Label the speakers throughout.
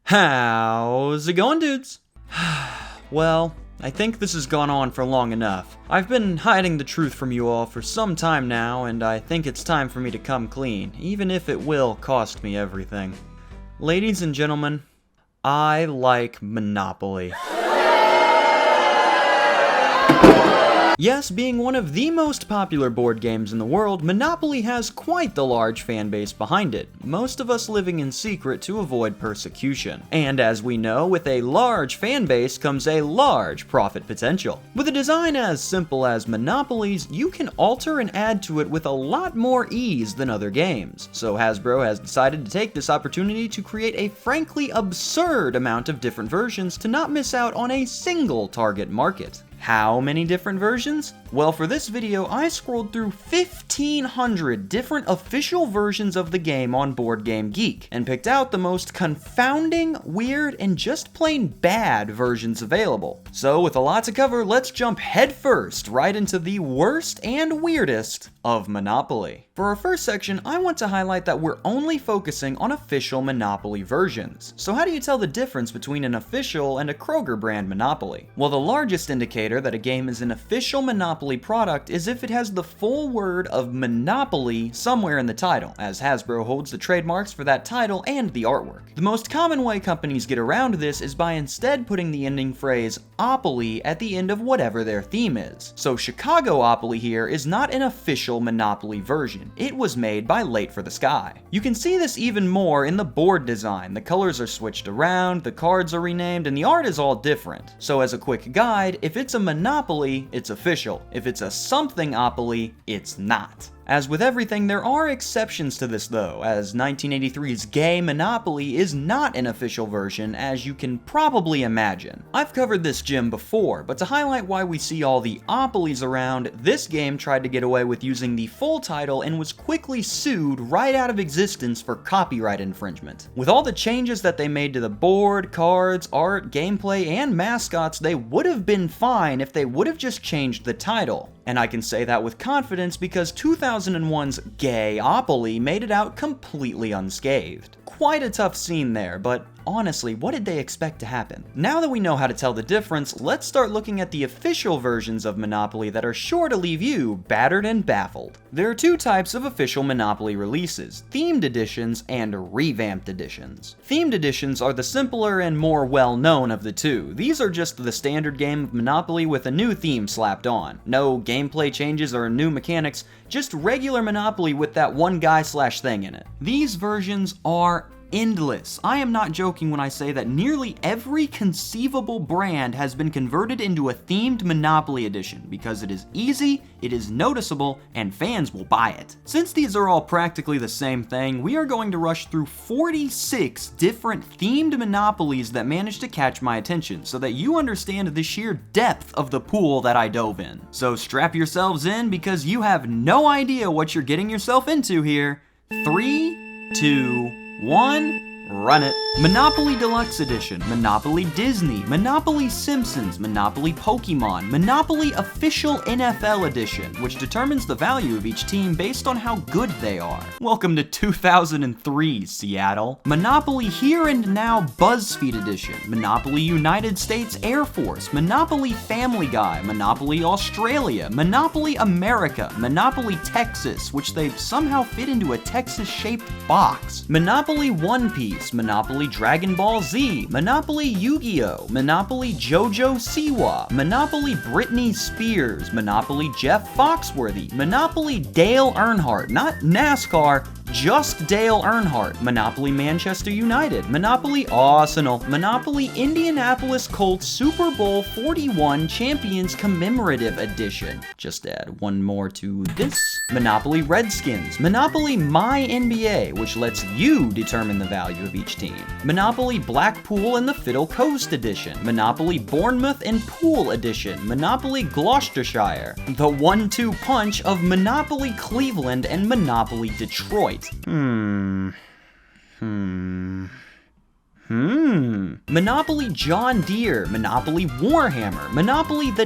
Speaker 1: How's it going, dudes? Well, I think this has gone on for long enough. I've been hiding the truth from you all for some time now, and I think it's time for me to come clean, even if it will cost me everything. Ladies and gentlemen, I like Monopoly. Yes, being one of the most popular board games in the world, Monopoly has quite the large fan base behind it, most of us living in secret to avoid persecution. And as we know, with a large fan base comes a large profit potential. With a design as simple as Monopoly's, you can alter and add to it with a lot more ease than other games. So Hasbro has decided to take this opportunity to create a frankly absurd amount of different versions to not miss out on a single target market. How many different versions? Well, for this video, I scrolled through 1,500 different official versions of the game on Board Game Geek, and picked out the most confounding, weird, and just plain bad versions available. So with a lot to cover, let's jump headfirst right into the worst and weirdest of Monopoly. For our first section, I want to highlight that we're only focusing on official Monopoly versions. So how do you tell the difference between an official and a Kroger brand Monopoly? Well, the largest indicator that a game is an official Monopoly product is if it has the full word of Monopoly somewhere in the title, as Hasbro holds the trademarks for that title and the artwork. The most common way companies get around this is by instead putting the ending phrase "opoly" at the end of whatever their theme is. So Chicago-opoly here is not an official Monopoly version. It was made by Late for the Sky. You can see this even more in the board design. The colors are switched around, the cards are renamed, and the art is all different. So as a quick guide, if it's a Monopoly, it's official. If it's a something-opoly, it's not. As with everything, there are exceptions to this though, as 1983's Gay Monopoly is not an official version, as you can probably imagine. I've covered this gem before, but to highlight why we see all the opolies around, this game tried to get away with using the full title and was quickly sued right out of existence for copyright infringement. With all the changes that they made to the board, cards, art, gameplay, and mascots, they would have been fine if they would have just changed the title. And I can say that with confidence because 2001's Gay-opoly made it out completely unscathed. Quite a tough scene there, but honestly, what did they expect to happen? Now that we know how to tell the difference, let's start looking at the official versions of Monopoly that are sure to leave you battered and baffled. There are two types of official Monopoly releases: themed editions and revamped editions. Themed editions are the simpler and more well-known of the two. These are just the standard game of Monopoly with a new theme slapped on. No gameplay changes or new mechanics, just regular Monopoly with that one guy/thing in it. These versions are endless. I am not joking when I say that nearly every conceivable brand has been converted into a themed Monopoly edition because it is easy, it is noticeable, and fans will buy it. Since these are all practically the same thing, we are going to rush through 46 different themed Monopolies that managed to catch my attention so that you understand the sheer depth of the pool that I dove in. So strap yourselves in because you have no idea what you're getting yourself into here. 3, 2, 1, run it. Monopoly Deluxe Edition, Monopoly Disney, Monopoly Simpsons, Monopoly Pokemon, Monopoly Official NFL Edition, which determines the value of each team based on how good they are. Welcome to 2003, Seattle. Monopoly Here and Now BuzzFeed Edition, Monopoly United States Air Force, Monopoly Family Guy, Monopoly Australia, Monopoly America, Monopoly Texas, which they somehow fit into a Texas-shaped box, Monopoly One Piece, Monopoly Dragon Ball Z, Monopoly Yu-Gi-Oh!, Monopoly JoJo Siwa, Monopoly Britney Spears, Monopoly Jeff Foxworthy, Monopoly Dale Earnhardt, not NASCAR, just Dale Earnhardt, Monopoly Manchester United, Monopoly Arsenal, Monopoly Indianapolis Colts Super Bowl 41 Champions Commemorative Edition. Just add one more to this. Monopoly Redskins, Monopoly My NBA, which lets you determine the value of each team, Monopoly Blackpool and the Fiddle Coast Edition, Monopoly Bournemouth and Pool Edition, Monopoly Gloucestershire, the 1-2 punch of Monopoly Cleveland and Monopoly Detroit. game. Monopoly John Deere, Monopoly Warhammer, Monopoly the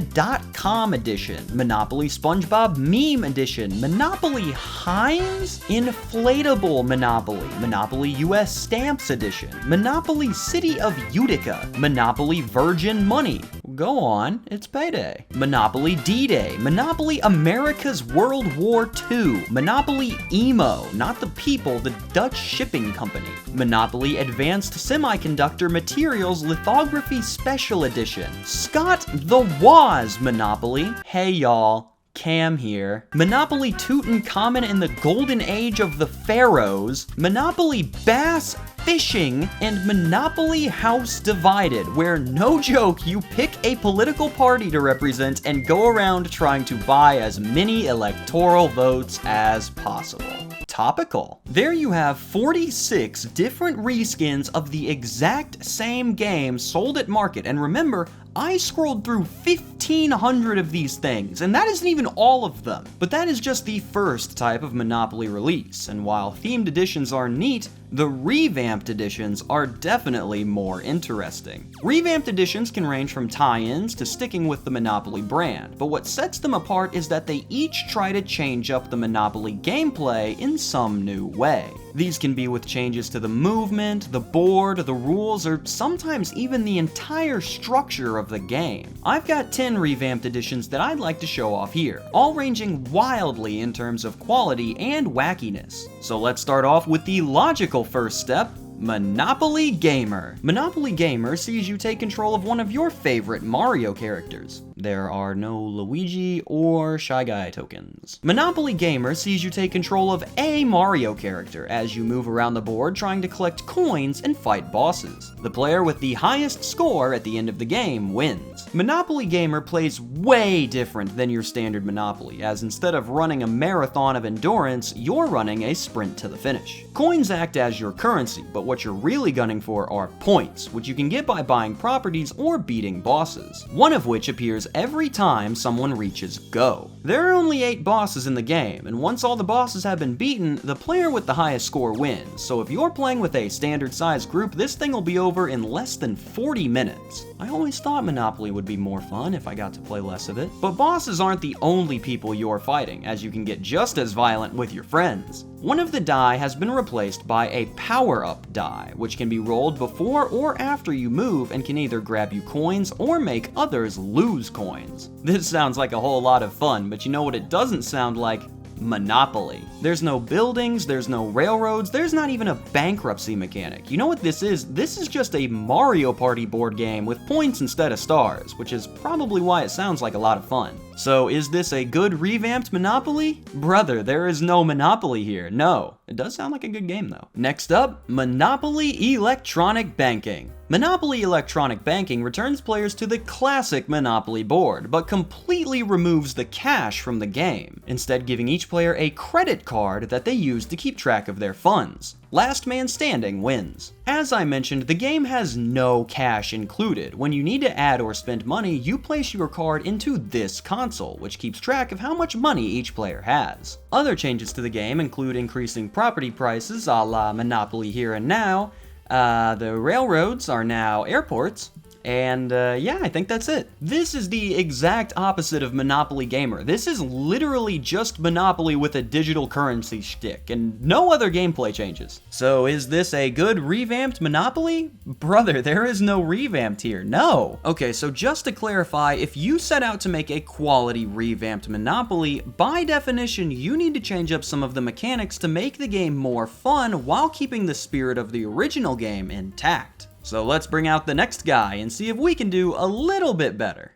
Speaker 1: .com edition, Monopoly SpongeBob Meme edition, Monopoly Heinz, Inflatable Monopoly, Monopoly US Stamps edition, Monopoly City of Utica, Monopoly Virgin Money. Go on, it's payday. Monopoly D-Day, Monopoly America's World War II, Monopoly Emo, not the people, the Dutch shipping company, Monopoly Advanced Semiconductor Materials Lithography Special Edition, Scott the Woz Monopoly, hey y'all, Cam here, Monopoly Tutankhamun in the Golden Age of the Pharaohs, Monopoly Bass Fishing, and Monopoly House Divided, where, no joke, you pick a political party to represent and go around trying to buy as many electoral votes as possible. Topical. There you have 46 different reskins of the exact same game sold at market, and remember, I scrolled through 1,500 of these things, and that isn't even all of them. But that is just the first type of Monopoly release, and while themed editions are neat, the revamped editions are definitely more interesting. Revamped editions can range from tie-ins to sticking with the Monopoly brand, but what sets them apart is that they each try to change up the Monopoly gameplay in some new way. These can be with changes to the movement, the board, the rules, or sometimes even the entire structure of the game. I've got 10 revamped editions that I'd like to show off here, all ranging wildly in terms of quality and wackiness. So let's start off with the logical first step, Monopoly Gamer. Monopoly Gamer sees you take control of one of your favorite Mario characters. There are no Luigi or Shy Guy tokens. Monopoly Gamer sees you take control of a Mario character as you move around the board trying to collect coins and fight bosses. The player with the highest score at the end of the game wins. Monopoly Gamer plays way different than your standard Monopoly, as instead of running a marathon of endurance, you're running a sprint to the finish. Coins act as your currency, but what you're really gunning for are points, which you can get by buying properties or beating bosses, one of which appears every time someone reaches go. There are only 8 bosses in the game, and once all the bosses have been beaten, the player with the highest score wins, so if you're playing with a standard size group, this thing will be over in less than 40 minutes. I always thought Monopoly would be more fun if I got to play less of it. But bosses aren't the only people you're fighting, as you can get just as violent with your friends. One of the die has been replaced by a power-up die, which can be rolled before or after you move and can either grab you coins or make others lose coins. This sounds like a whole lot of fun, but you know what it doesn't sound like? Monopoly. There's no buildings, there's no railroads, there's not even a bankruptcy mechanic. You know what this is? This is just a Mario Party board game with points instead of stars, which is probably why it sounds like a lot of fun. So is this a good revamped Monopoly? Brother, there is no Monopoly here. No. It does sound like a good game though. Next up, Monopoly Electronic Banking. Monopoly Electronic Banking returns players to the classic Monopoly board, but completely removes the cash from the game, instead giving each player a credit card that they use to keep track of their funds. Last man standing wins. As I mentioned, the game has no cash included. When you need to add or spend money, you place your card into this console, which keeps track of how much money each player has. Other changes to the game include increasing property prices a la Monopoly Here and Now. The railroads are now airports, and yeah, I think that's it. This is the exact opposite of Monopoly Gamer. This is literally just Monopoly with a digital currency shtick, and no other gameplay changes. So is this a good revamped Monopoly? Brother, there is no revamped here, no. Okay, so just to clarify, if you set out to make a quality revamped Monopoly, by definition, you need to change up some of the mechanics to make the game more fun while keeping the spirit of the original game intact. So let's bring out the next guy and see if we can do a little bit better.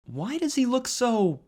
Speaker 1: Why does he look so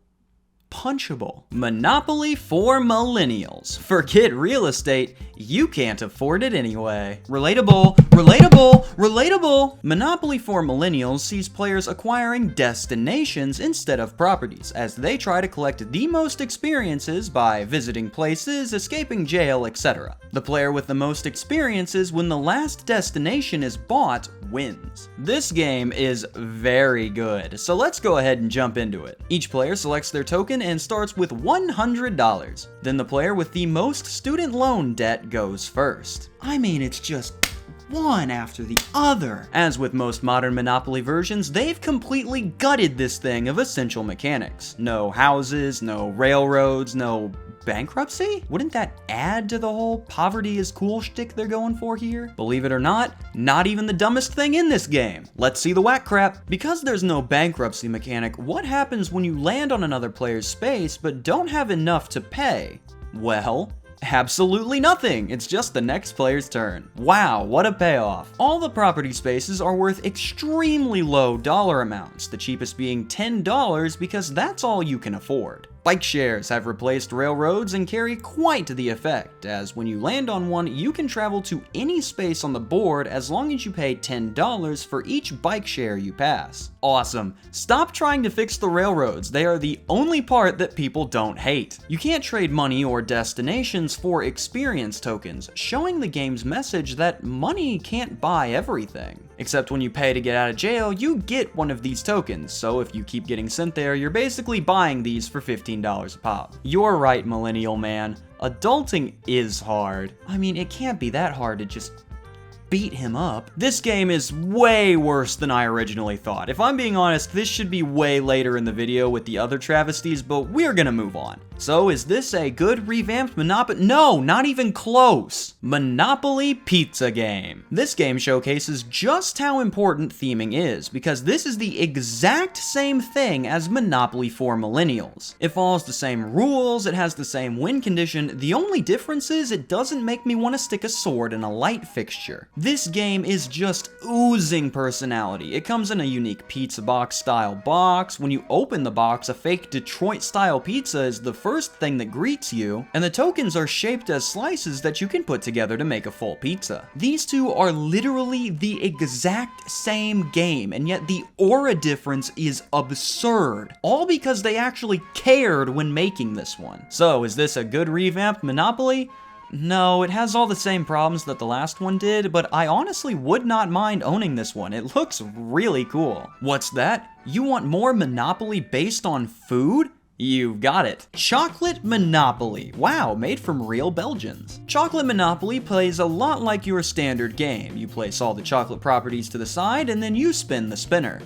Speaker 1: punchable? Monopoly for millennials. Forget real estate, you can't afford it anyway. Relatable, relatable, relatable! Monopoly for millennials sees players acquiring destinations instead of properties, as they try to collect the most experiences by visiting places, escaping jail, etc. The player with the most experiences when the last destination is bought wins. This game is very good, so let's go ahead and jump into it. Each player selects their token and starts with $100. Then the player with the most student loan debt goes first. I mean, it's just one after the other. As with most modern Monopoly versions, they've completely gutted this thing of essential mechanics. No houses, no railroads, no bankruptcy? Wouldn't that add to the whole poverty is cool shtick they're going for here? Believe it or not even the dumbest thing in this game. Let's see the whack crap. Because there's no bankruptcy mechanic, what happens when you land on another player's space but don't have enough to pay? Well, absolutely nothing. It's just the next player's turn. Wow, what a payoff. All the property spaces are worth extremely low dollar amounts, the cheapest being $10 because that's all you can afford. Bike shares have replaced railroads and carry quite the effect, as when you land on one, you can travel to any space on the board as long as you pay $10 for each bike share you pass. Awesome. Stop trying to fix the railroads. They are the only part that people don't hate. You can't trade money or destinations for experience tokens, showing the game's message that money can't buy everything. Except when you pay to get out of jail, you get one of these tokens, so if you keep getting sent there, you're basically buying these for $15 a pop. You're right, millennial man. Adulting is hard. I mean, it can't be that hard to just beat him up. This game is way worse than I originally thought. If I'm being honest, this should be way later in the video with the other travesties, but we're gonna move on. So is this a good revamped Monopoly? No, not even close. Monopoly Pizza Game. This game showcases just how important theming is, because this is the exact same thing as Monopoly for millennials. It follows the same rules, it has the same win condition, the only difference is it doesn't make me want to stick a sword in a light fixture. This game is just oozing personality. It comes in a unique pizza box style box. When you open the box, a fake Detroit style pizza is the first thing that greets you, and the tokens are shaped as slices that you can put together to make a full pizza. These two are literally the exact same game, and yet the aura difference is absurd. All because they actually cared when making this one. So, is this a good revamped Monopoly? No, it has all the same problems that the last one did, but I honestly would not mind owning this one. It looks really cool. What's that? You want more Monopoly based on food? You've got it. Chocolate Monopoly. Wow, made from real Belgians. Chocolate Monopoly plays a lot like your standard game. You place all the chocolate properties to the side, and then you spin the spinner.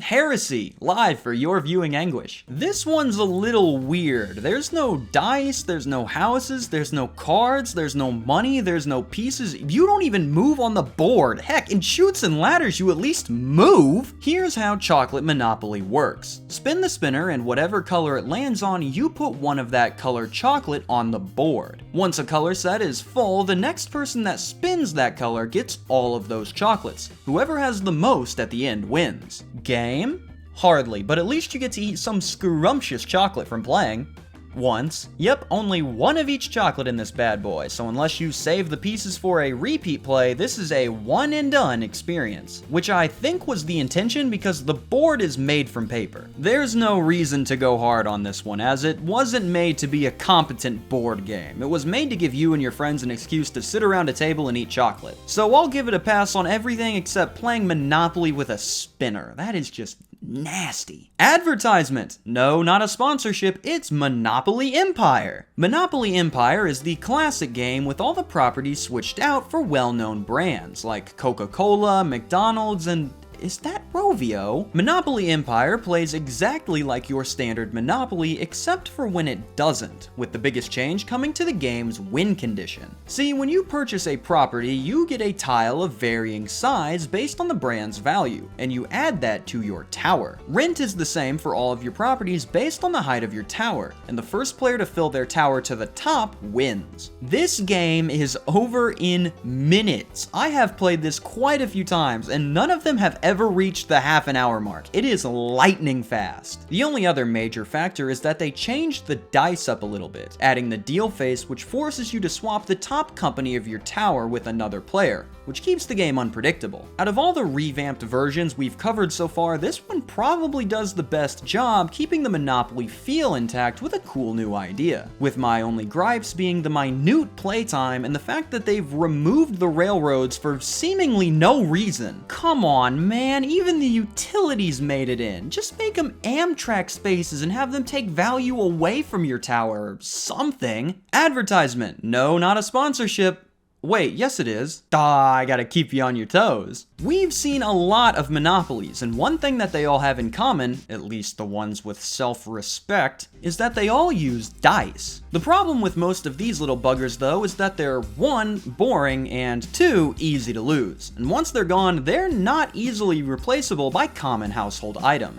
Speaker 1: Heresy, live for your viewing anguish. This one's a little weird. There's no dice, there's no houses, there's no cards, there's no money, there's no pieces. You don't even move on the board. Heck, in Chutes and Ladders, you at least move. Here's how Chocolate Monopoly works. Spin the spinner, and whatever color it lands on, you put one of that colored chocolate on the board. Once a color set is full, the next person that spins that color gets all of those chocolates. Whoever has the most at the end wins. Game? Hardly, but at least you get to eat some scrumptious chocolate from playing. Once. Yep, only one of each chocolate in this bad boy, so unless you save the pieces for a repeat play, this is a one and done experience. Which I think was the intention because the board is made from paper. There's no reason to go hard on this one, as it wasn't made to be a competent board game. It was made to give you and your friends an excuse to sit around a table and eat chocolate. So I'll give it a pass on everything except playing Monopoly with a spinner. That is just nasty. Advertisement. No, not a sponsorship, it's Monopoly Empire. Monopoly Empire is the classic game with all the properties switched out for well-known brands like Coca-Cola, McDonald's, and is that Rovio? Monopoly Empire plays exactly like your standard Monopoly, except for when it doesn't, with the biggest change coming to the game's win condition. See, when you purchase a property, you get a tile of varying size based on the brand's value, and you add that to your tower. Rent is the same for all of your properties based on the height of your tower, and the first player to fill their tower to the top wins. This game is over in minutes. I have played this quite a few times, and none of them have ever reached the half-an-hour mark. It is lightning fast. The only other major factor is that they changed the dice up a little bit, adding the deal face, which forces you to swap the top company of your tower with another player, which keeps the game unpredictable. Out of all the revamped versions we've covered so far, this one probably does the best job keeping the Monopoly feel intact with a cool new idea, with my only gripes being the minute playtime and the fact that they've removed the railroads for seemingly no reason. Come on, man, even the utilities made it in. Just make them Amtrak spaces and have them take value away from your tower or something. Advertisement. No, not a sponsorship. Wait, yes it is. I gotta keep you on your toes. We've seen a lot of monopolies, and one thing that they all have in common, at least the ones with self-respect, is that they all use dice. The problem with most of these little buggers though is that they're 1, boring, and 2, easy to lose. And once they're gone, they're not easily replaceable by common household items.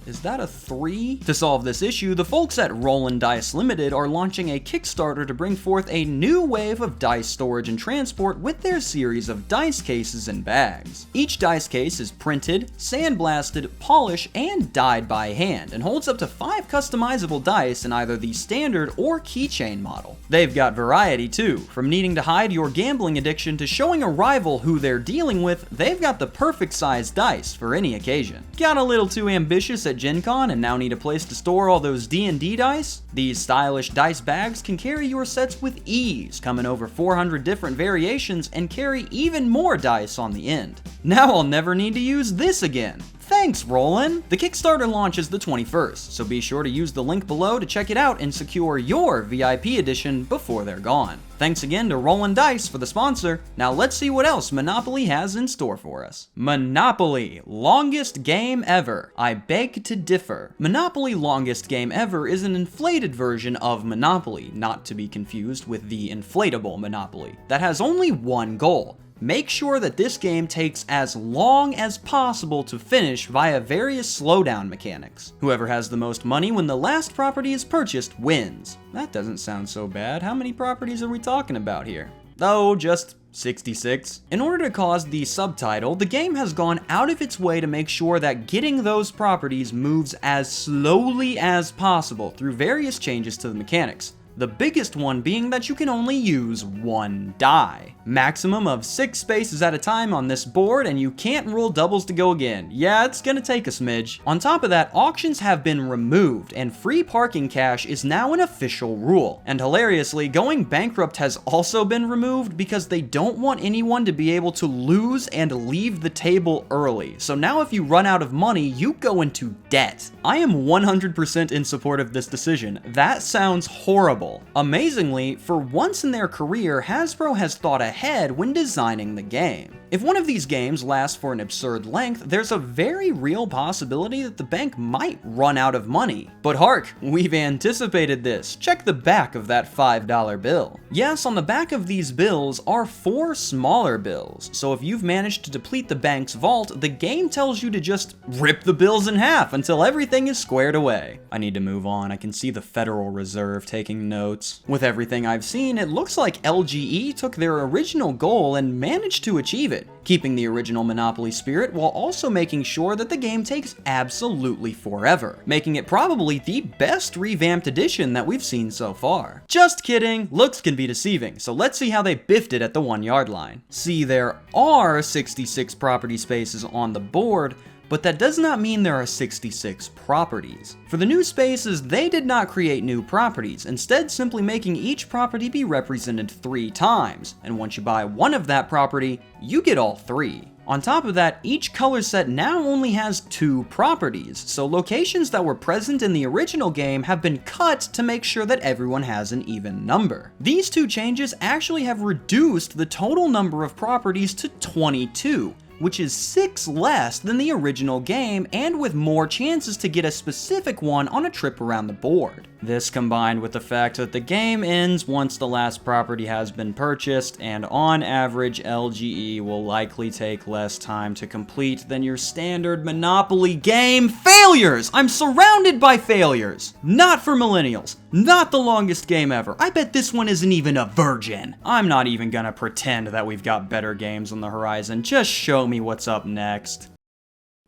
Speaker 1: Is that a 3? To solve this issue, the folks at Rollin' Dice Limited are launching a Kickstarter to bring forth a new wave of dice storage and transport with their series of dice cases and bags. Each dice case is printed, sandblasted, polished, and dyed by hand, and holds up to 5 customizable dice in either the standard or keychain model. They've got variety too. From needing to hide your gambling addiction to showing a rival who they're dealing with, they've got the perfect size dice for any occasion. Got a little too ambitious at Gen Con and now need a place to store all those D&D dice? These stylish dice bags can carry your sets with ease, come in over 400 different variations, and carry even more dice on the end. Now I'll never need to use this again. Thanks, Rollin'! The Kickstarter launches the 21st, so be sure to use the link below to check it out and secure your VIP edition before they're gone. Thanks again to Rollin' Dice for the sponsor. Now let's see what else Monopoly has in store for us. Monopoly, longest game ever. I beg to differ. Monopoly Longest Game Ever is an inflated version of Monopoly, not to be confused with the inflatable Monopoly, that has only one goal. Make sure that this game takes as long as possible to finish via various slowdown mechanics. Whoever has the most money when the last property is purchased wins. That doesn't sound so bad. How many properties are we talking about here? Oh, just 66. In order to cause the subtitle, the game has gone out of its way to make sure that getting those properties moves as slowly as possible through various changes to the mechanics. The biggest one being that you can only use 1 die. Maximum of 6 spaces at a time on this board, and you can't roll doubles to go again. Yeah, it's gonna take a smidge. On top of that, auctions have been removed, and free parking cash is now an official rule. And hilariously, going bankrupt has also been removed because they don't want anyone to be able to lose and leave the table early. So now if you run out of money, you go into debt. I am 100% in support of this decision. That sounds horrible. Amazingly, for once in their career, Hasbro has thought ahead when designing the game. If one of these games lasts for an absurd length, there's a very real possibility that the bank might run out of money. But hark, we've anticipated this. Check the back of that $5 bill. Yes, on the back of these bills are 4 smaller bills, so if you've managed to deplete the bank's vault, the game tells you to just rip the bills in half until everything is squared away. I need to move on. I can see the Federal Reserve taking notes. With everything I've seen, it looks like LGE took their original goal and managed to achieve it, keeping the original Monopoly spirit while also making sure that the game takes absolutely forever, making it probably the best revamped edition that we've seen so far. Just kidding, looks can be deceiving, so let's see how they biffed it at the 1-yard line. See, there are 66 property spaces on the board, but that does not mean there are 66 properties. For the new spaces, they did not create new properties, instead simply making each property be represented 3 times, and once you buy one of that property, you get all 3. On top of that, each color set now only has 2 properties, so locations that were present in the original game have been cut to make sure that everyone has an even number. These 2 changes actually have reduced the total number of properties to 22, which is 6 less than the original game and with more chances to get a specific one on a trip around the board. This combined with the fact that the game ends once the last property has been purchased, and on average LGE will likely take less time to complete than your standard Monopoly game. Failures! I'm surrounded by failures! Not for millennials. Not the longest game ever. I bet this one isn't even a virgin. I'm not even gonna pretend that we've got better games on the horizon. Just show me what's up next.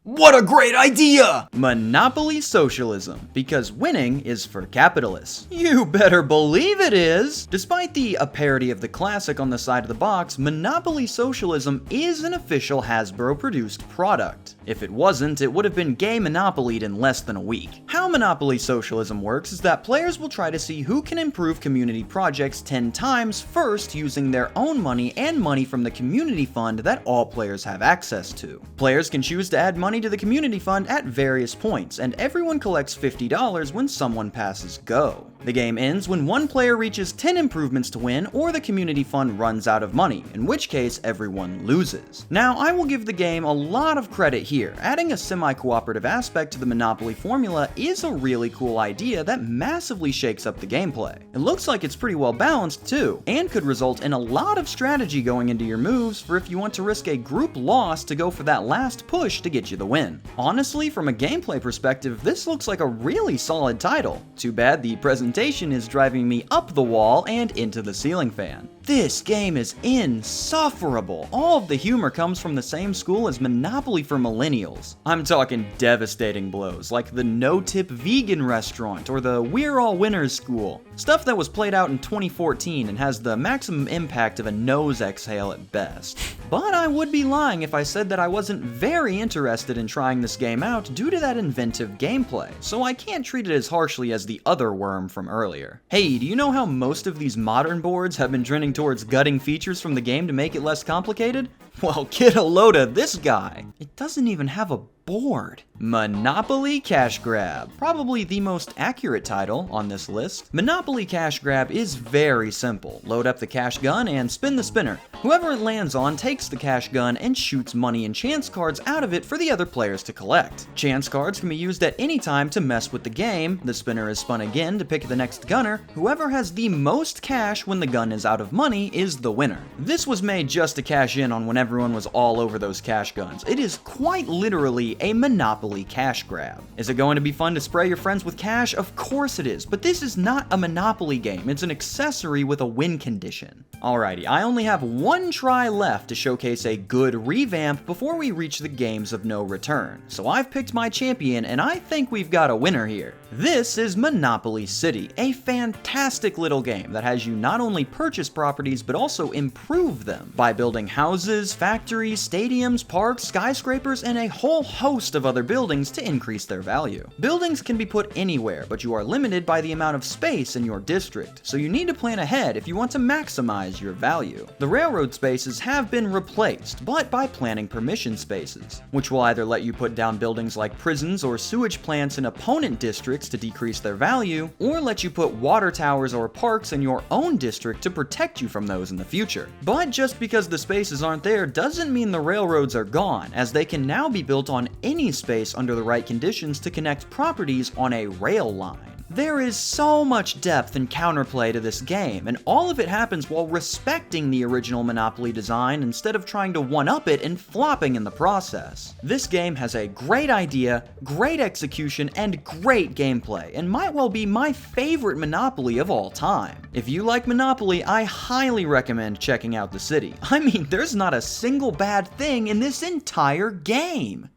Speaker 1: What a great idea! Monopoly Socialism, because winning is for capitalists. You better believe it is! Despite the a parody of the classic on the side of the box, Monopoly Socialism is an official Hasbro-produced product. If it wasn't, it would have been gay monopolied in less than a week. How Monopoly Socialism works is that players will try to see who can improve community projects 10 times first using their own money and money from the community fund that all players have access to. Players can choose to add money to the community fund at various points, and everyone collects $50 when someone passes go. The game ends when one player reaches 10 improvements to win or the community fund runs out of money, in which case everyone loses. Now, I will give the game a lot of credit here. Adding a semi-cooperative aspect to the Monopoly formula is a really cool idea that massively shakes up the gameplay. It looks like it's pretty well balanced too, and could result in a lot of strategy going into your moves for if you want to risk a group loss to go for that last push to get you the win. Honestly, from a gameplay perspective, this looks like a really solid title. Too bad the presentation is driving me up the wall and into the ceiling fan. This game is insufferable. All of the humor comes from the same school as Monopoly for millennials. I'm talking devastating blows, like the no-tip vegan restaurant or the we're all winners school. Stuff that was played out in 2014 and has the maximum impact of a nose exhale at best. But I would be lying if I said that I wasn't very interested in trying this game out due to that inventive gameplay, so I can't treat it as harshly as the other worm from earlier. Hey, do you know how most of these modern boards have been trending towards gutting features from the game to make it less complicated? Well, get a load of this guy. It doesn't even have a board. Monopoly Cash Grab. Probably the most accurate title on this list. Monopoly Cash Grab is very simple. Load up the cash gun and spin the spinner. Whoever it lands on takes the cash gun and shoots money and chance cards out of it for the other players to collect. Chance cards can be used at any time to mess with the game. The spinner is spun again to pick the next gunner. Whoever has the most cash when the gun is out of money is the winner. This was made just to cash in on when everyone was all over those cash guns. It is quite literally a Monopoly cash grab. Is it going to be fun to spray your friends with cash? Of course it is, but this is not a Monopoly game. It's an accessory with a win condition. Alrighty, I only have one try left to showcase a good revamp before we reach the games of no return. So I've picked my champion and I think we've got a winner here. This is Monopoly City, a fantastic little game that has you not only purchase properties but also improve them by building houses, factories, stadiums, parks, skyscrapers, and a whole host of other buildings to increase their value. Buildings can be put anywhere, but you are limited by the amount of space in your district, so you need to plan ahead if you want to maximize your value. The railroad spaces have been replaced, but by planning permission spaces, which will either let you put down buildings like prisons or sewage plants in opponent districts to decrease their value, or let you put water towers or parks in your own district to protect you from those in the future. But just because the spaces aren't there doesn't mean the railroads are gone, as they can now be built on any space under the right conditions to connect properties on a rail line. There is so much depth and counterplay to this game, and all of it happens while respecting the original Monopoly design instead of trying to one-up it and flopping in the process. This game has a great idea, great execution, and great gameplay, and might well be my favorite Monopoly of all time. If you like Monopoly, I highly recommend checking out the city. I mean, there's not a single bad thing in this entire game.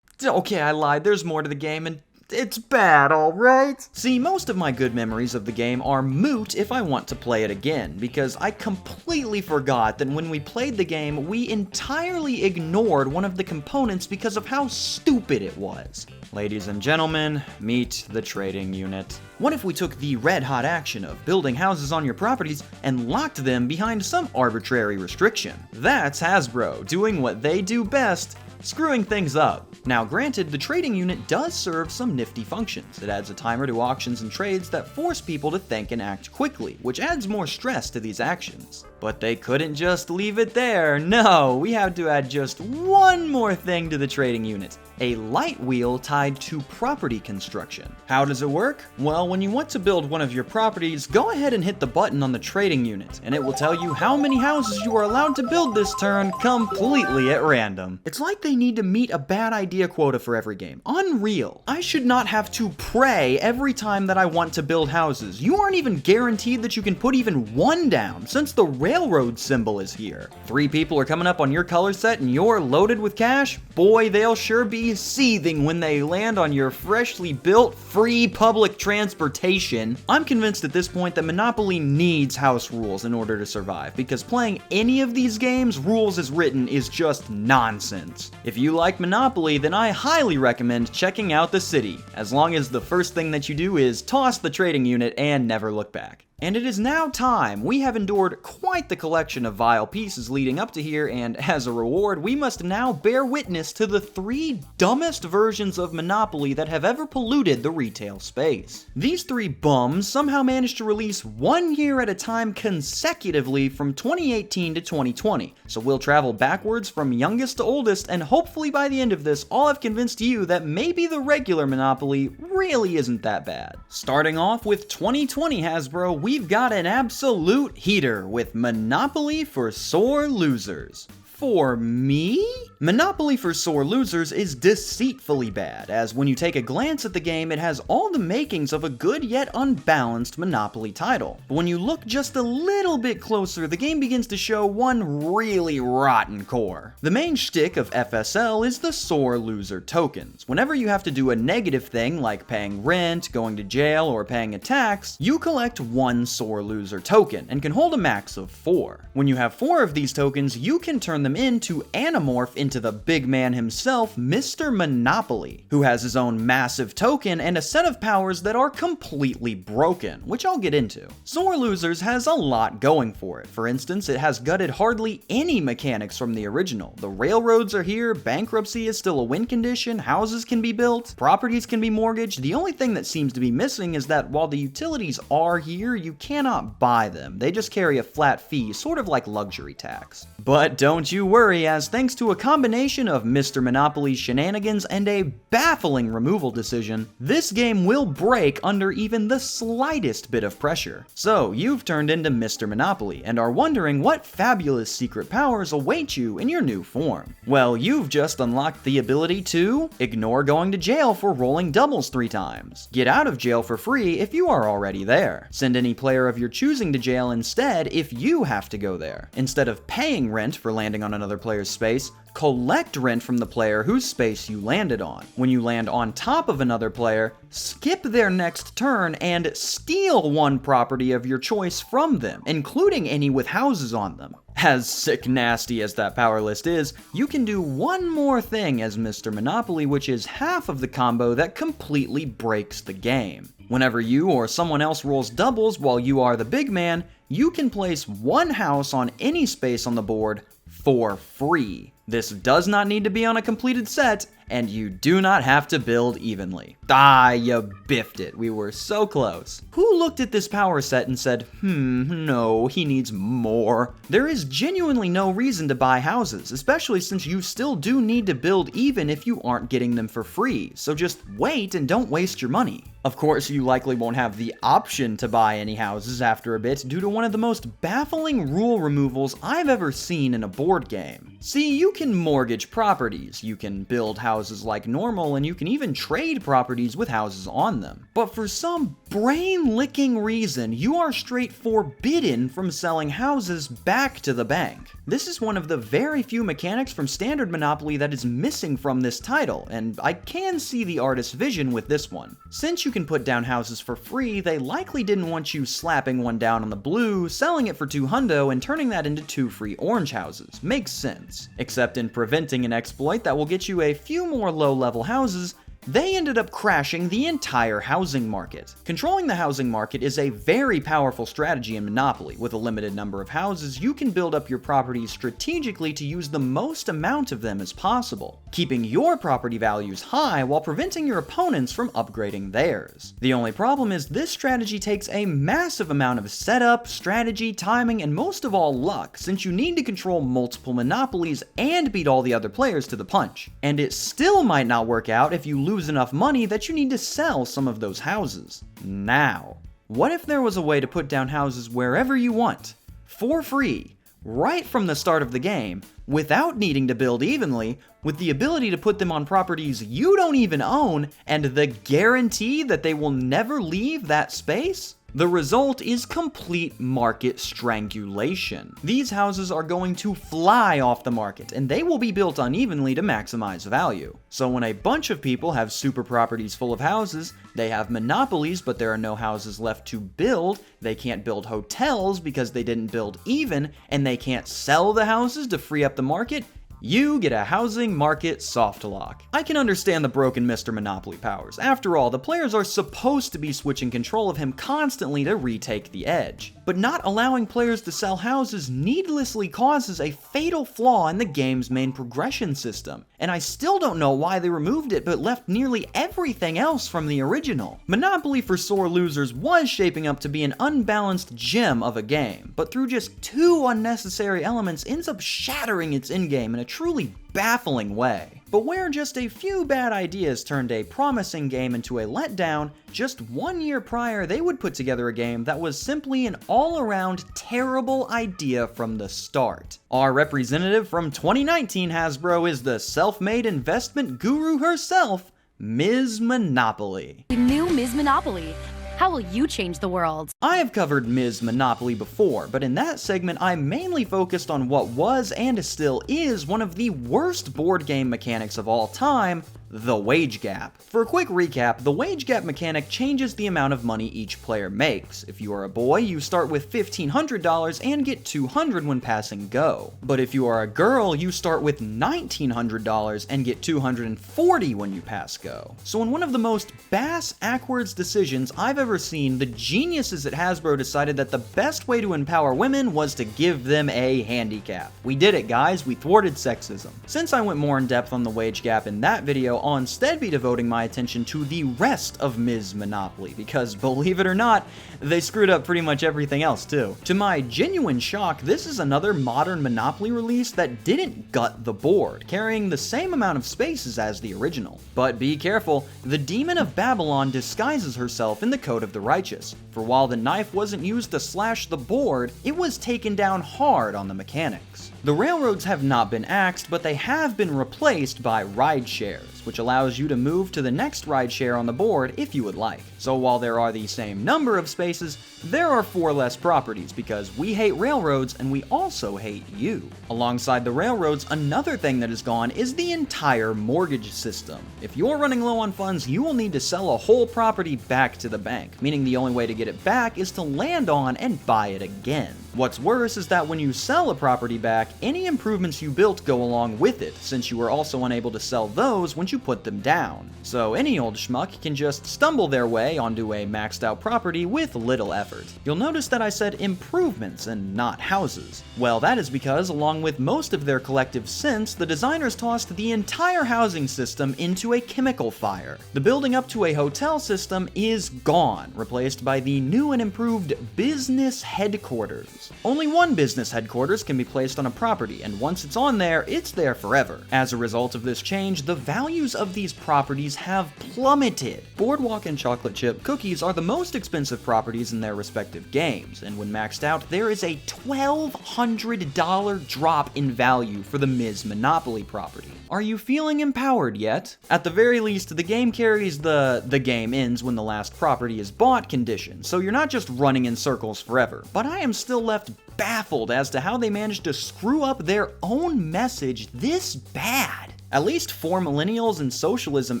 Speaker 1: Okay, I lied, there's more to the game, and it's bad, alright? See, most of my good memories of the game are moot if I want to play it again, because I completely forgot that when we played the game, we entirely ignored one of the components because of how stupid it was. Ladies and gentlemen, meet the trading unit. What if we took the red-hot action of building houses on your properties and locked them behind some arbitrary restriction? That's Hasbro, doing what they do best, screwing things up. Now granted, the trading unit does serve some nifty functions. It adds a timer to auctions and trades that force people to think and act quickly, which adds more stress to these actions. But they couldn't just leave it there. No, we have to add just one more thing to the trading unit. A light wheel tied to property construction. How does it work? Well, when you want to build one of your properties, go ahead and hit the button on the trading unit, and it will tell you how many houses you are allowed to build this turn completely at random. It's like they need to meet a bad idea quota for every game. Unreal. I should not have to pray every time that I want to build houses. You aren't even guaranteed that you can put even one down, since the railroad symbol is here. 3 people are coming up on your color set and you're loaded with cash? Boy, they'll sure be seething when they land on your freshly built free public transportation. I'm convinced at this point that Monopoly needs house rules in order to survive, because playing any of these games, rules as written, is just nonsense. If you like Monopoly, then I highly recommend checking out the city, as long as the first thing that you do is toss the trading unit and never look back. And it is now time. We have endured quite the collection of vile pieces leading up to here, and as a reward, we must now bear witness to the 3 dumbest versions of Monopoly that have ever polluted the retail space. These 3 bums somehow managed to release 1 year at a time consecutively from 2018 to 2020. So we'll travel backwards from youngest to oldest, and hopefully by the end of this, I'll have convinced you that maybe the regular Monopoly really isn't that bad. Starting off with 2020 Hasbro, we've got an absolute heater with Monopoly for Sore Losers. For me? Monopoly for Sore Losers is deceitfully bad, as when you take a glance at the game, it has all the makings of a good yet unbalanced Monopoly title. But when you look just a little bit closer, the game begins to show one really rotten core. The main shtick of FSL is the Sore Loser tokens. Whenever you have to do a negative thing like paying rent, going to jail, or paying a tax, you collect 1 Sore Loser token and can hold a max of 4. When you have 4 of these tokens, you can turn them in to anamorph into the big man himself, Mr. Monopoly, who has his own massive token and a set of powers that are completely broken, which I'll get into. Sore Losers has a lot going for it. For instance, it has gutted hardly any mechanics from the original. The railroads are here, bankruptcy is still a win condition, houses can be built, properties can be mortgaged. The only thing that seems to be missing is that while the utilities are here, you cannot buy them. They just carry a flat fee, sort of like luxury tax. But don't you worry, as thanks to a combination of Mr. Monopoly's shenanigans and a baffling removal decision, this game will break under even the slightest bit of pressure. So, you've turned into Mr. Monopoly and are wondering what fabulous secret powers await you in your new form. Well, you've just unlocked the ability to ignore going to jail for rolling doubles 3 times, get out of jail for free if you are already there, send any player of your choosing to jail instead if you have to go there. Instead of paying rent for landing on another player's space, collect rent from the player whose space you landed on. When you land on top of another player, skip their next turn and steal 1 property of your choice from them, including any with houses on them. As sick nasty as that power list is, you can do one more thing as Mr. Monopoly, which is half of the combo that completely breaks the game. Whenever you or someone else rolls doubles while you are the big man, you can place 1 house on any space on the board for free. This does not need to be on a completed set, and you do not have to build evenly. You biffed it. We were so close. Who looked at this power set and said, no, he needs more? There is genuinely no reason to buy houses, especially since you still do need to build even if you aren't getting them for free, so just wait and don't waste your money. Of course, you likely won't have the option to buy any houses after a bit due to one of the most baffling rule removals I've ever seen in a board game. See, you can mortgage properties, you can build houses like normal, and you can even trade properties with houses on them. But for some brain-licking reason, you are straight forbidden from selling houses back to the bank. This is one of the very few mechanics from standard Monopoly that is missing from this title, and I can see the artist's vision with this one. Since you can put down houses for free, they likely didn't want you slapping one down on the blue, selling it for 2 hundo, and turning that into 2 free orange houses. Makes sense. Except in preventing an exploit that will get you a few more low-level houses, they ended up crashing the entire housing market. Controlling the housing market is a very powerful strategy in Monopoly. With a limited number of houses, you can build up your properties strategically to use the most amount of them as possible, keeping your property values high while preventing your opponents from upgrading theirs. The only problem is this strategy takes a massive amount of setup, strategy, timing, and most of all luck, since you need to control multiple monopolies and beat all the other players to the punch. And it still might not work out if you lose enough money that you need to sell some of those houses. Now, what if there was a way to put down houses wherever you want, for free, right from the start of the game, without needing to build evenly, with the ability to put them on properties you don't even own, and the guarantee that they will never leave that space? The result is complete market strangulation. These houses are going to fly off the market, and they will be built unevenly to maximize value. So when a bunch of people have super properties full of houses, they have monopolies but there are no houses left to build, they can't build hotels because they didn't build even, and they can't sell the houses to free up the market, You get a housing market soft lock. I can understand the broken Mr. Monopoly powers. After all, the players are supposed to be switching control of him constantly to retake the edge. But not allowing players to sell houses needlessly causes a fatal flaw in the game's main progression system, and I still don't know why they removed it but left nearly everything else from the original. Monopoly for Sore Losers was shaping up to be an unbalanced gem of a game, but through just 2 unnecessary elements ends up shattering its endgame in a truly baffling way. But where just a few bad ideas turned a promising game into a letdown, just 1 year prior they would put together a game that was simply an all-around terrible idea from the start. Our representative from 2019 Hasbro is the self-made investment guru herself, Ms. Monopoly.
Speaker 2: New Ms. Monopoly. How will you change the world?
Speaker 1: I have covered Ms. Monopoly before, but in that segment I mainly focused on what was and still is one of the worst board game mechanics of all time, the wage gap. For a quick recap, the wage gap mechanic changes the amount of money each player makes. If you are a boy, you start with $1,500 and get $200 when passing go. But if you are a girl, you start with $1,900 and get $240 when you pass go. So in one of the most bass-ackwards decisions I've ever seen, the geniuses at Hasbro decided that the best way to empower women was to give them a handicap. We did it, guys. We thwarted sexism. Since I went more in depth on the wage gap in that video, I'll instead be devoting my attention to the rest of Ms. Monopoly, because believe it or not, they screwed up pretty much everything else too. To my genuine shock, this is another modern Monopoly release that didn't gut the board, carrying the same amount of spaces as the original. But be careful, the Demon of Babylon disguises herself in the Code of the Righteous, for while the knife wasn't used to slash the board, it was taken down hard on the mechanics. The railroads have not been axed, but they have been replaced by ride shares, which allows you to move to the next ride share on the board if you would like. So while there are the same number of spaces, there are 4 less properties because we hate railroads and we also hate you. Alongside the railroads, another thing that is gone is the entire mortgage system. If you're running low on funds, you will need to sell a whole property back to the bank, meaning the only way to get it back is to land on and buy it again. What's worse is that when you sell a property back, any improvements you built go along with it, since you were also unable to sell those once you put them down. So any old schmuck can just stumble their way onto a maxed out property with little effort. You'll notice that I said improvements and not houses. Well, that is because along with most of their collective sins, the designers tossed the entire housing system into a chemical fire. The building up to a hotel system is gone, replaced by the new and improved business headquarters. Only one business headquarters can be placed on a property, and once it's on there, it's there forever. As a result of this change, the values of these properties have plummeted. Boardwalk and Chocolate Chip Cookies are the most expensive properties in their respective games, and when maxed out, there is a $1,200 drop in value for the Ms. Monopoly property. Are you feeling empowered yet? At the very least, the game carries the game ends when the last property is bought condition, so you're not just running in circles forever. But I am still left baffled as to how they managed to screw up their own message this bad. At least for millennials and socialism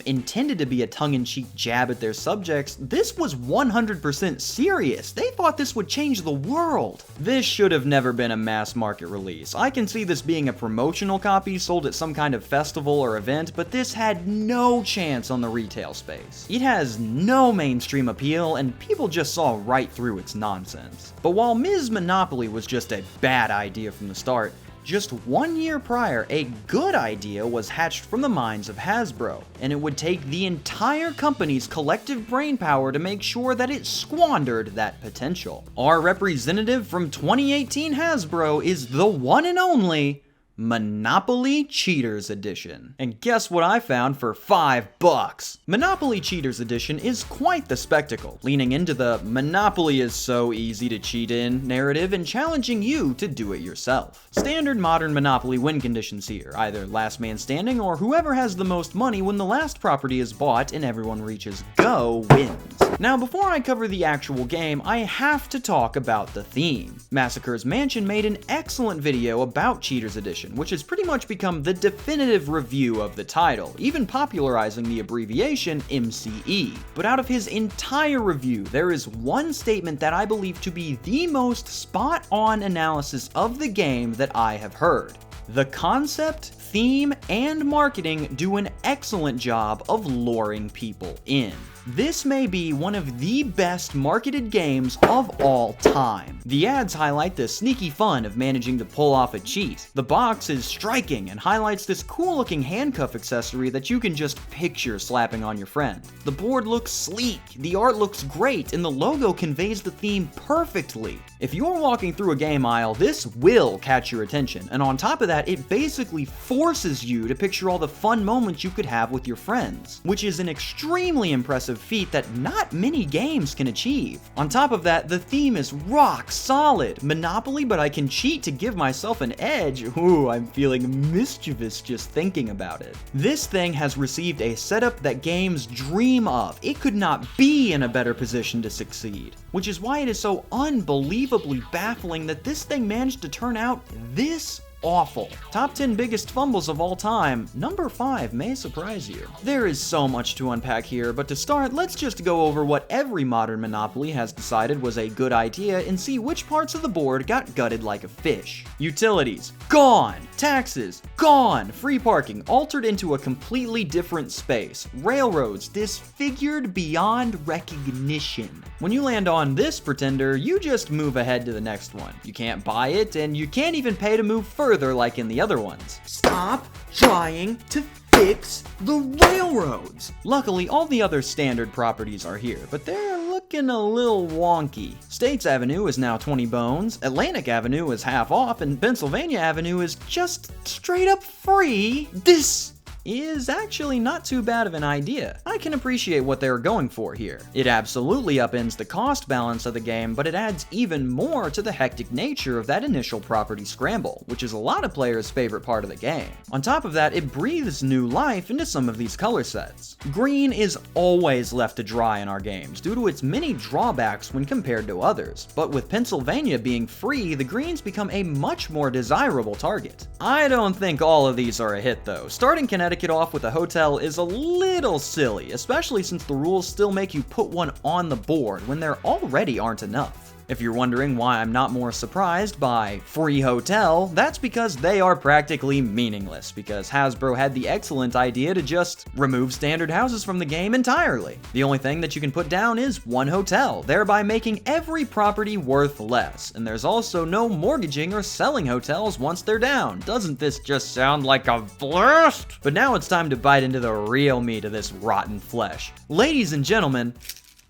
Speaker 1: intended to be a tongue-in-cheek jab at their subjects, this was 100% serious. They thought this would change the world. This should have never been a mass market release. I can see this being a promotional copy sold at some kind of festival or event, but this had no chance on the retail space. It has no mainstream appeal, and people just saw right through its nonsense. But while Ms. Monopoly was just a bad idea from the start, just 1 year prior, a good idea was hatched from the minds of Hasbro, and it would take the entire company's collective brainpower to make sure that it squandered that potential. Our representative from 2018 Hasbro is the one and only Monopoly Cheaters Edition. And guess what I found for $5? Monopoly Cheaters Edition is quite the spectacle, leaning into the Monopoly is so easy to cheat in narrative and challenging you to do it yourself. Standard modern Monopoly win conditions here, either last man standing or whoever has the most money when the last property is bought and everyone reaches go wins. Now before I cover the actual game, I have to talk about the theme. Massacre's Mansion made an excellent video about Cheaters Edition, which has pretty much become the definitive review of the title, even popularizing the abbreviation MCE. But out of his entire review, there is one statement that I believe to be the most spot-on analysis of the game that I have heard. The concept, theme, and marketing do an excellent job of luring people in. This may be one of the best marketed games of all time. The ads highlight the sneaky fun of managing to pull off a cheat. The box is striking and highlights this cool looking handcuff accessory that you can just picture slapping on your friend. The board looks sleek, the art looks great, and the logo conveys the theme perfectly. If you're walking through a game aisle, this will catch your attention, and on top of that, it basically forces you to picture all the fun moments you could have with your friends, which is an extremely impressive feat that not many games can achieve. On top of that, the theme is rock solid. Monopoly, but I can cheat to give myself an edge. Ooh, I'm feeling mischievous just thinking about it. This thing has received a setup that games dream of. It could not be in a better position to succeed, which is why it is so unbelievably baffling that this thing managed to turn out this awful. Top 10 biggest fumbles of all time, number 5 may surprise you. There is so much to unpack here, but to start, let's just go over what every modern Monopoly has decided was a good idea and see which parts of the board got gutted like a fish. Utilities, gone. Taxes, gone. Free parking, altered into a completely different space. Railroads, disfigured beyond recognition. When you land on this pretender, you just move ahead to the next one. You can't buy it, and you can't even pay to move further like in the other ones. Stop trying to fix the railroads! Luckily, all the other standard properties are here, but they're looking a little wonky. States Avenue is now 20 bones, Atlantic Avenue is half off, and Pennsylvania Avenue is just straight up free. This is actually not too bad of an idea. I can appreciate what they're going for here. It absolutely upends the cost balance of the game, but it adds even more to the hectic nature of that initial property scramble, which is a lot of players' favorite part of the game. On top of that, it breathes new life into some of these color sets. Green is always left to dry in our games due to its many drawbacks when compared to others, but with Pennsylvania being free, the greens become a much more desirable target. I don't think all of these are a hit though. Starting Connecticut off with a hotel is a little silly, especially since the rules still make you put one on the board when there already aren't enough. If you're wondering why I'm not more surprised by free hotel, that's because they are practically meaningless, because Hasbro had the excellent idea to just remove standard houses from the game entirely. The only thing that you can put down is one hotel, thereby making every property worth less, and there's also no mortgaging or selling hotels once they're down. Doesn't this just sound like a blast? But now it's time to bite into the real meat of this rotten flesh. Ladies and gentlemen,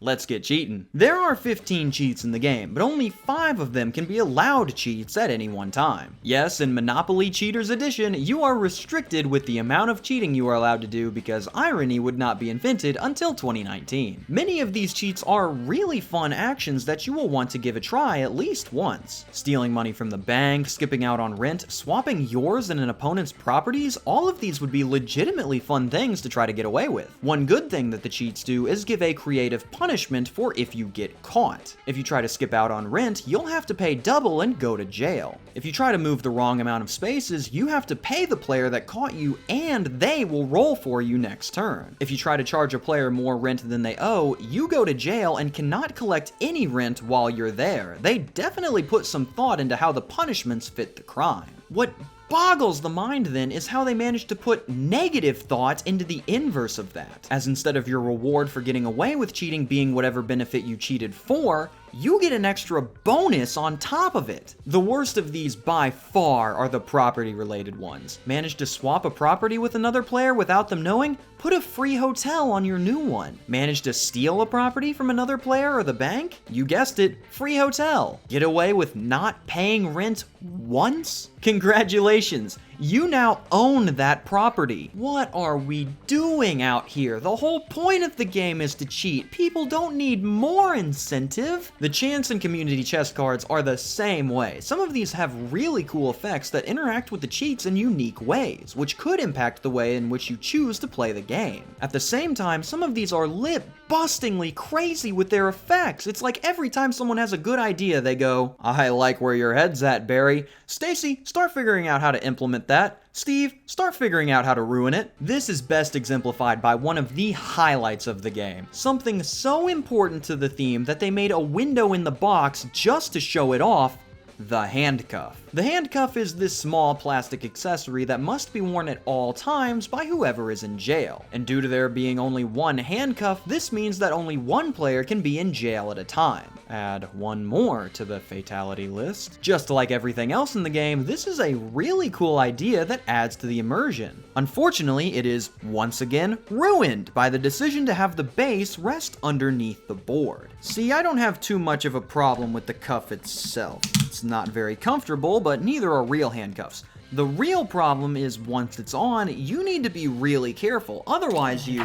Speaker 1: let's get cheating. There are 15 cheats in the game, but only 5 of them can be allowed cheats at any one time. Yes, in Monopoly Cheaters Edition, you are restricted with the amount of cheating you are allowed to do because irony would not be invented until 2019. Many of these cheats are really fun actions that you will want to give a try at least once. Stealing money from the bank, skipping out on rent, swapping yours and an opponent's properties, all of these would be legitimately fun things to try to get away with. One good thing that the cheats do is give a creative punishment for if you get caught. If you try to skip out on rent, you'll have to pay double and go to jail. If you try to move the wrong amount of spaces, you have to pay the player that caught you and they will roll for you next turn. If you try to charge a player more rent than they owe, you go to jail and cannot collect any rent while you're there. They definitely put some thought into how the punishments fit the crime. What boggles the mind then is how they managed to put negative thought into the inverse of that. As instead of your reward for getting away with cheating being whatever benefit you cheated for, you get an extra bonus on top of it. The worst of these by far are the property related ones. Manage to swap a property with another player without them knowing? Put a free hotel on your new one. Manage to steal a property from another player or the bank? You guessed it, free hotel. Get away with not paying rent once? Congratulations, you now own that property. What are we doing out here? The whole point of the game is to cheat. People don't need more incentive. The chance and community chest cards are the same way. Some of these have really cool effects that interact with the cheats in unique ways, which could impact the way in which you choose to play the game. At the same time, some of these are lip-bustingly crazy with their effects. It's like every time someone has a good idea, they go, "I like where your head's at, Barry. Stacy, start figuring out how to implement that. Steve, start figuring out how to ruin it." This is best exemplified by one of the highlights of the game. Something so important to the theme that they made a window in the box just to show it off: the handcuff. The handcuff is this small plastic accessory that must be worn at all times by whoever is in jail. And due to there being only one handcuff, this means that only one player can be in jail at a time. Add one more to the fatality list. Just like everything else in the game, this is a really cool idea that adds to the immersion. Unfortunately, it is once again ruined by the decision to have the base rest underneath the board. See, I don't have too much of a problem with the cuff itself. It's not very comfortable, but neither are real handcuffs. The real problem is once it's on, you need to be really careful, otherwise you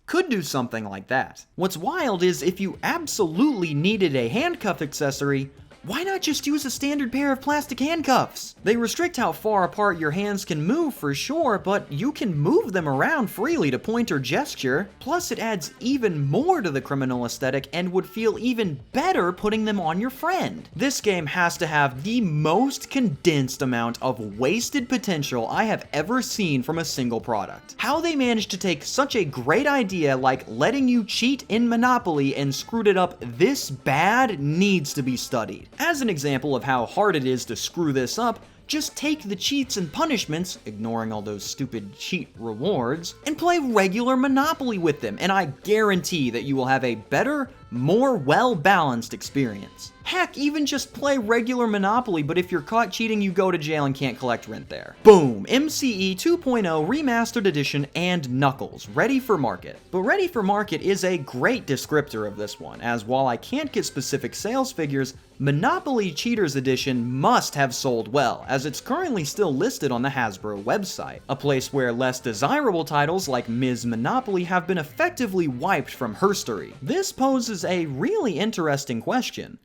Speaker 1: could do something like that. What's wild is if you absolutely needed a handcuff accessory, why not just use a standard pair of plastic handcuffs? They restrict how far apart your hands can move for sure, but you can move them around freely to point or gesture. Plus, it adds even more to the criminal aesthetic and would feel even better putting them on your friend. This game has to have the most condensed amount of wasted potential I have ever seen from a single product. How they managed to take such a great idea like letting you cheat in Monopoly and screwed it up this bad needs to be studied. As an example of how hard it is to screw this up, just take the cheats and punishments, ignoring all those stupid cheat rewards, and play regular Monopoly with them, and I guarantee that you will have a better, more well-balanced experience. Heck, even just play regular Monopoly, but if you're caught cheating, you go to jail and can't collect rent there. Boom! MCE 2.0 Remastered Edition and Knuckles, ready for market. But ready for market is a great descriptor of this one, as while I can't get specific sales figures, Monopoly Cheaters Edition must have sold well, as it's currently still listed on the Hasbro website, a place where less desirable titles like Ms. Monopoly have been effectively wiped from herstory. This poses a really interesting question.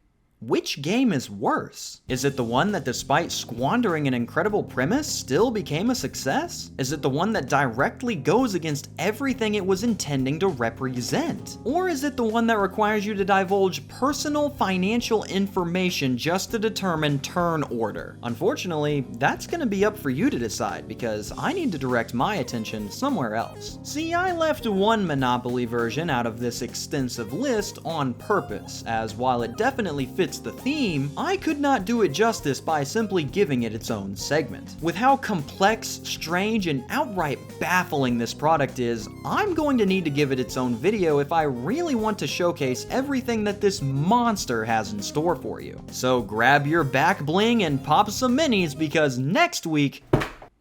Speaker 1: Which game is worse? Is it the one that, despite squandering an incredible premise, still became a success? Is it the one that directly goes against everything it was intending to represent? Or is it the one that requires you to divulge personal financial information just to determine turn order? Unfortunately, that's gonna be up for you to decide, because I need to direct my attention somewhere else. See, I left one Monopoly version out of this extensive list on purpose, as while it definitely fits the theme, I could not do it justice by simply giving it its own segment. With how complex, strange, and outright baffling this product is, I'm going to need to give it its own video if I really want to showcase everything that this monster has in store for you. So grab your back bling and pop some minis, because next week,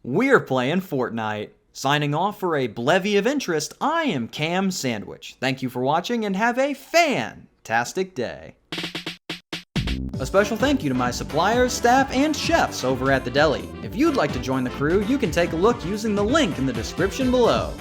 Speaker 1: we're playing Fortnite. Signing off for a bevy of interest, I am KamSandwich. Thank you for watching and have a fantastic day. A special thank you to my suppliers, staff, and chefs over at the deli. If you'd like to join the crew, you can take a look using the link in the description below.